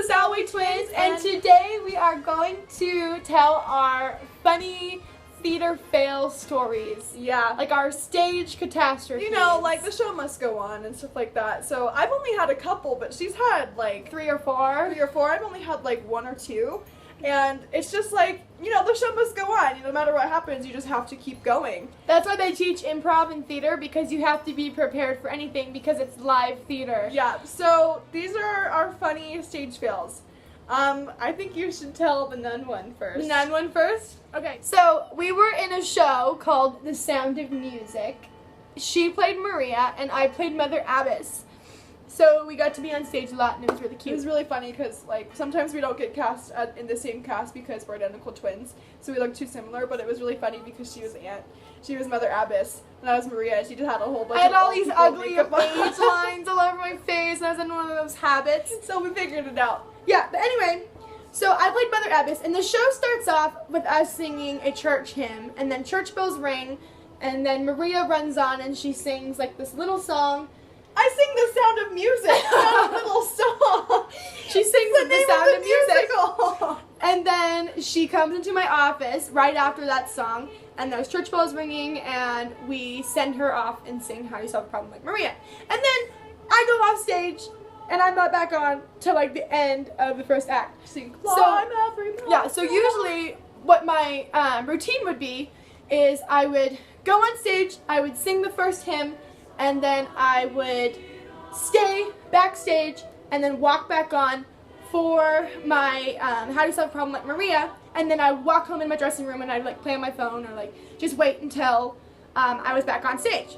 the Salway twins, and today we are going to tell our funny theater fail stories. Yeah. Like our stage catastrophes. You know, like the show must go on and stuff like that. So I've only had a couple, but she's had like three or four. I've only had like one or two. And it's just like, you know, the show must go on. No matter what happens, you just have to keep going. That's why they teach improv in theater, because you have to be prepared for anything because it's live theater. Yeah, so these are our funny stage fails. I think you should tell the nun one first. The nun one first? Okay. So we were in a show called The Sound of Music. She played Maria and I played Mother Abbess. So we got to be on stage a lot and it was really cute. It was really funny because like sometimes we don't get cast in the same cast because we're identical twins, so we look too similar. But it was really funny because she was Mother Abbess, and I was Maria. And she just had a whole bunch. I had of all these ugly makeup on. age lines all over my face, and I was in one of those habits. So we figured it out. Yeah, but anyway, so I played Mother Abbess, and the show starts off with us singing a church hymn, and then church bells ring, and then Maria runs on and she sings like this little song. I sing The Sound of Music, not a little song. She sings The Sound of Music. Musical. And then she comes into my office right after that song, and there's church bells ringing, and we send her off and sing How You Solve a Problem Like Maria. And then I go off stage, and I'm not back on till like the end of the first act. Sing So usually what my routine would be is I would go on stage, I would sing the first hymn, and then I would stay backstage and then walk back on for my How Do You Solve a Problem Like Maria, and then I would walk home in my dressing room and I'd like play on my phone or like just wait until I was back on stage.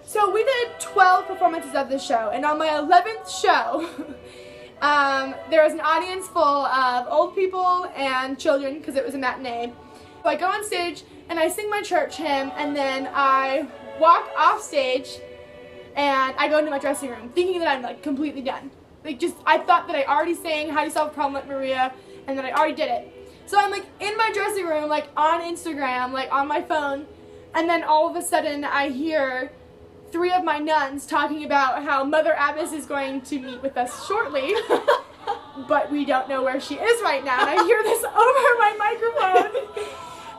So we did 12 performances of this show, and on my 11th show there was an audience full of old people and children because it was a matinee. So I go on stage and I sing my church hymn, and then I walk off stage and I go into my dressing room thinking that I'm like completely done. Like I thought that I already sang How Do You Solve a Problem Like Maria and that I already did it. So I'm like in my dressing room, like on Instagram, like on my phone, and then all of a sudden I hear 3 of my nuns talking about how Mother Abbess is going to meet with us shortly, but we don't know where she is right now. And I hear this over my microphone.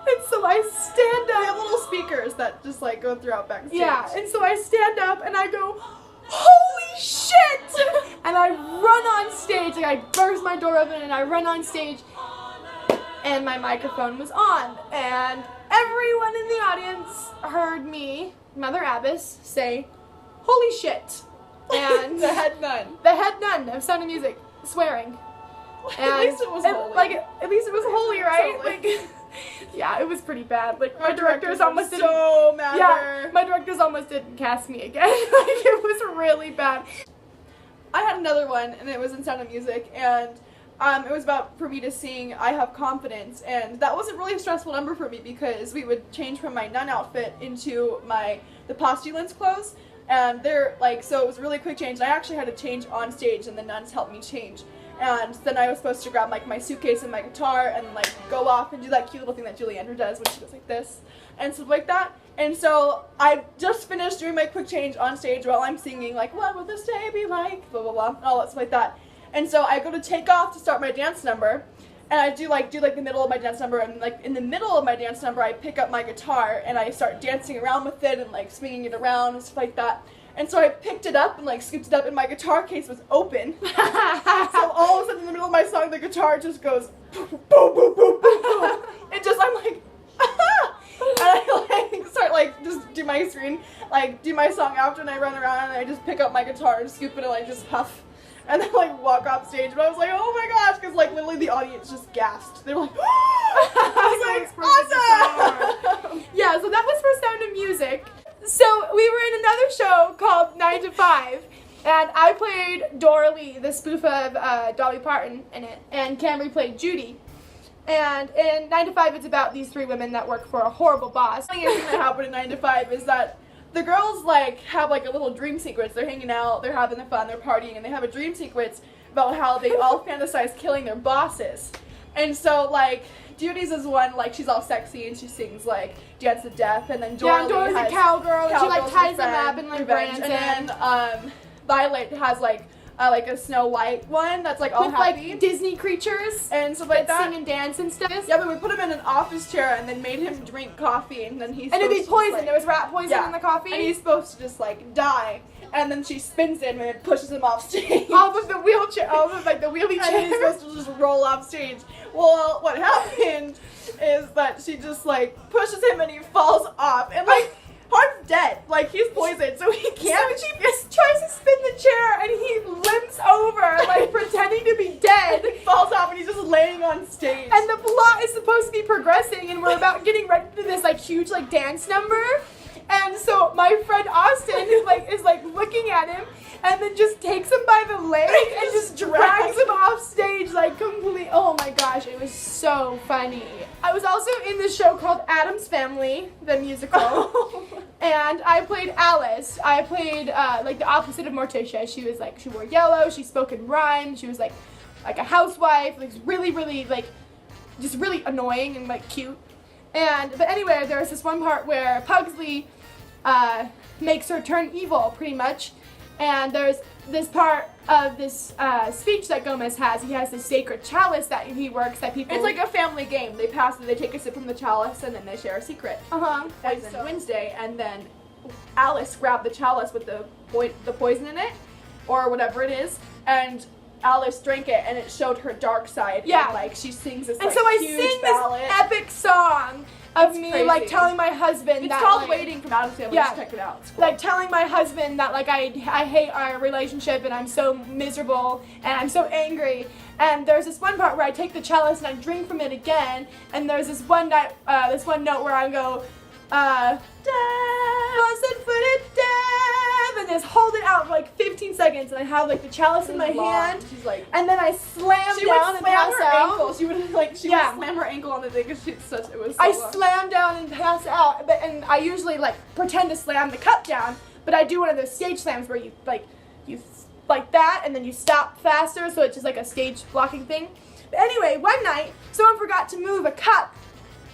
And so I stand up. We have little speakers that just like go throughout backstage. Yeah, and so I stand up and I go, holy shit! And I run on stage, like I burst my door open and I run on stage, and my microphone was on. And everyone in the audience heard me, Mother Abbess, say, holy shit. And the head nun of Sound of Music, swearing. And at least it was holy. At least it was holy, right? Totally. Like, yeah, it was pretty bad. Like my directors almost didn't. So mad. Yeah, my directors almost didn't cast me again. Like it was really bad. I had another one, and it was in Sound of Music, and it was about for me to sing I Have Confidence, and that wasn't really a stressful number for me because we would change from my nun outfit into the postulant's clothes, and they're like, so it was a really quick change. And I actually had to change on stage, and the nuns helped me change. And then I was supposed to grab like my suitcase and my guitar and like go off and do that cute little thing that Julie Andrews does when she goes like this and stuff like that. And so I just finished doing my quick change on stage while I'm singing like, what will this day be like, blah blah blah, and all that stuff like that. And so I go to take off to start my dance number, and I do the middle of my dance number, and like in the middle of my dance number I pick up my guitar and I start dancing around with it and like swinging it around and stuff like that. And so I picked it up and like scooped it up, and my guitar case was open. So all of a sudden in the middle of my song, the guitar just goes boom, boom, boom, boom, boom. It just, I'm like, and I like start like just do my screen, like do my song after, and I run around and I just pick up my guitar and scoop it and like just huff, and then like walk off stage. But I was like, oh my gosh, because like literally the audience just gasped. They were like, I was like, awesome. Yeah, so that was for Sound of Music. So we were in another show called 9 to 5, and I played Dora Lee, the spoof of Dolly Parton in it, and Camry played Judy. And in 9 to 5, it's about these 3 women that work for a horrible boss. The thing that happened in 9 to 5 is that the girls like have like a little dream sequence. They're hanging out, they're having fun, they're partying, and they have a dream sequence about how they all fantasize killing their bosses. And so like Judy's is one, like she's all sexy and she sings like Dance to Death, and then Dora Dora's a cowgirl, and she like ties them up and like brands and then Violet has like like a Snow White one that's like all With happy. like Disney creatures and stuff like that. sing and dance and stuff. Yeah, but we put him in an office chair and then made him drink coffee, and then he's And it'd be supposed to poison. just, There was rat poison yeah. in the coffee. and he's supposed to just like die. And then she spins him and pushes him off stage. Off of the wheelchair, off of like the wheelie And he's chair. supposed to just roll off stage. Well, what happened is that she just like pushes him and he falls off. And like, Harv's dead. Like, he's poisoned, so he can't. So she just tries to spin the chair and he limps over, like pretending to be dead. He falls off and he's just laying on stage. And the plot is supposed to be progressing, and we're about getting ready to do this like huge like dance number. And so my friend Austin is like looking at him, and then just takes him by the leg and just drags him off stage like complete. Oh my gosh, it was so funny. I was also in this show called Addams Family, the musical, and I played Alice. I played like the opposite of Morticia. She was like, she wore yellow. She spoke in rhyme. She was like a housewife, like really like just really annoying and like cute. But anyway, there was this one part where Pugsley makes her turn evil, pretty much. And there's this part of this speech that Gomez has. He has this sacred chalice that he works that people. It's like a family game. They pass it, they take a sip from the chalice, and then they share a secret. And then Wednesday, and then Alice grabbed the chalice with the poison in it, or whatever it is, and Alice drank it, and it showed her dark side. Yeah. And, like, she sings this, And like, so I huge sing ballad. this epic song of It's me crazy. like telling my husband It's that called like, Waiting from Addams Family. Yeah. Just check it out. It's cool. like telling my husband that like I hate our relationship and I'm so miserable and I'm so angry. And there's this one part where I take the chalice and I drink from it again. And there's this one note where I go, Death, put it death, and just hold it out for like 15 seconds. And I have like the chalice in my hand. She's like, And then I slam she down would and slam pass her out. ankle. She would like, she Yeah. would slam her ankle on the thing because she's such. It was. So I long. slam down and pass out, and I usually like pretend to slam the cup down, but I do one of those stage slams where you like that, and then you stop faster, so it's just like a stage blocking thing. But anyway, one night, someone forgot to move a cup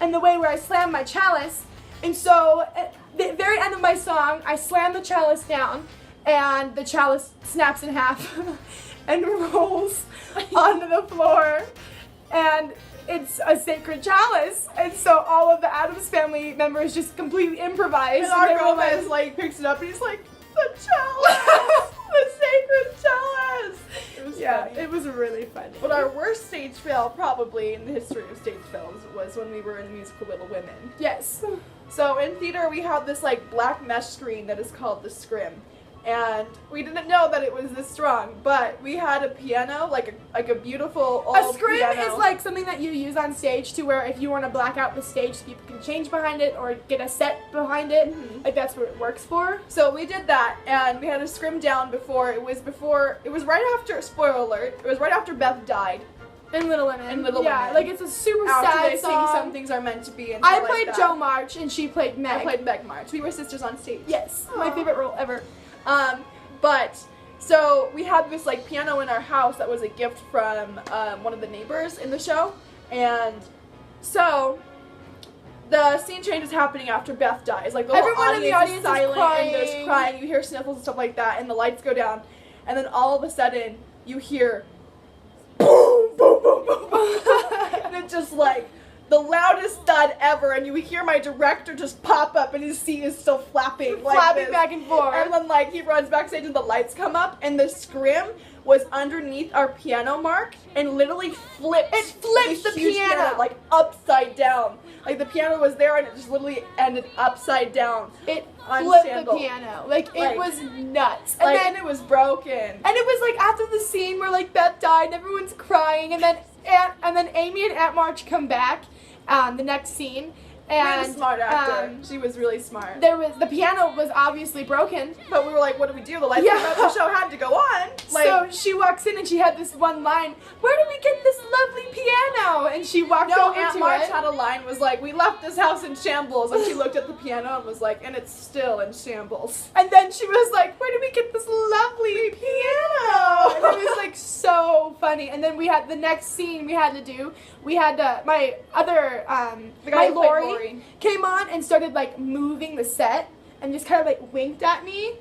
in the way where I slammed my chalice, and so at the very end of my song, I slam the chalice down, and the chalice snaps in half and rolls onto the floor, and it's a sacred chalice, and so all of the Addams Family members just completely improvised. And our they were Gomez like picks it up and he's like, the chalice, the sacred chalice. It was funny. it was really funny. But our worst stage fail, probably in the history of stage fails, was when we were in the musical Little Women. Yes. So in theater, we have this like black mesh screen that is called the scrim, and we didn't know that it was this strong. But we had a piano, like a beautiful old A scrim piano. is like something that you use on stage to where if you want to black out the stage, people can change behind it or get a set behind it. Mhm. Like that's what it works for. So we did that, and we had a scrim down before. It was right after. Spoiler alert! It was right after Beth died. In Little Women. In Little yeah, Women. like it's a super After sad they song. sing Some Things Are Meant to Be. And I stuff like played that. Jo March and she played Meg. I played Meg March. We were sisters on stage. Yes, my favorite role ever. But so we had this like piano in our house that was a gift from one of the neighbors in the show, and so the scene change is happening after Beth dies. Like the whole Everyone in the audience is silent is crying. and there's crying. You hear sniffles and stuff like that, and the lights go down, and then all of a sudden you hear boom, boom, boom, boom, boom, and it's just like the loudest thud ever, and you hear my director just pop up, and his seat is still flapping, like Flapping this. back and forth. And then like he runs backstage, and the lights come up, and the scrim was underneath our piano mark, and literally flipped. It flips this the huge piano. like upside down. Like the piano was there, and it just literally ended upside down. It On flipped the sandal. piano. Like it Like- was nuts. And Like, then and it was broken. And it was like after the scene where like Beth died and everyone's crying, and then Amy and Aunt March come back, the next scene, We had and a smart actor. She was really smart. the piano was obviously broken. But we were like, what do we do? The lights Yeah. came up, the show had to go on. Like, So she walks in and she had this one line, "Where did we get this lovely piano?" And she walked no, over Aunt to March it. had a line was like, we left this house in shambles, and she looked at the piano and was like, and it's still in shambles. And then she was like, "Where did we get this lovely piano?" And it was like so funny. And then we had the next scene we had to do. We had my other The guy my who played Lori Lori. came on and started like moving the set and just kind of like winked at me.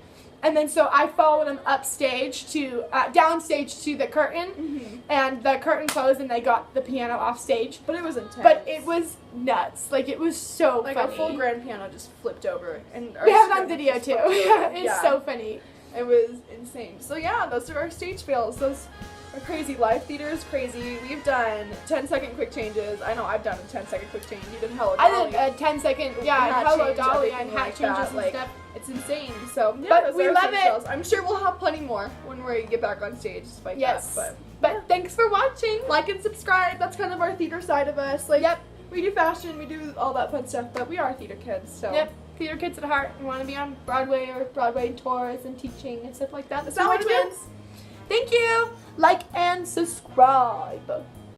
And then so I followed them upstage to, downstage to the curtain. Mm-hmm. And the curtain closed and they got the piano off stage. But it was intense. But it was nuts. Like, it was so like funny. our full grand piano just flipped over. And We have it on video too. It's so funny. It was insane. So yeah, those are our stage fails. Those are crazy. Live theater is crazy. We've done 10-second quick changes. I know I've done a 10-second quick change. You did Hello Dolly. I did a 10-second, hat Hello change, Dolly and everything hat like changes that. and Like, stuff. it's insane. So yeah, But those we are our love stage it. fails. I'm sure we'll have plenty more when we get back on stage despite Yes. that. But thanks for watching. Like and subscribe. That's kind of our theater side of us. Like, Yep. we do fashion, we do all that fun stuff, but we are theater kids. So Yep. Theater kids at heart. We want to be on Broadway or Broadway tours and teaching and stuff like that. The Salway twins. Thank you. Like and subscribe.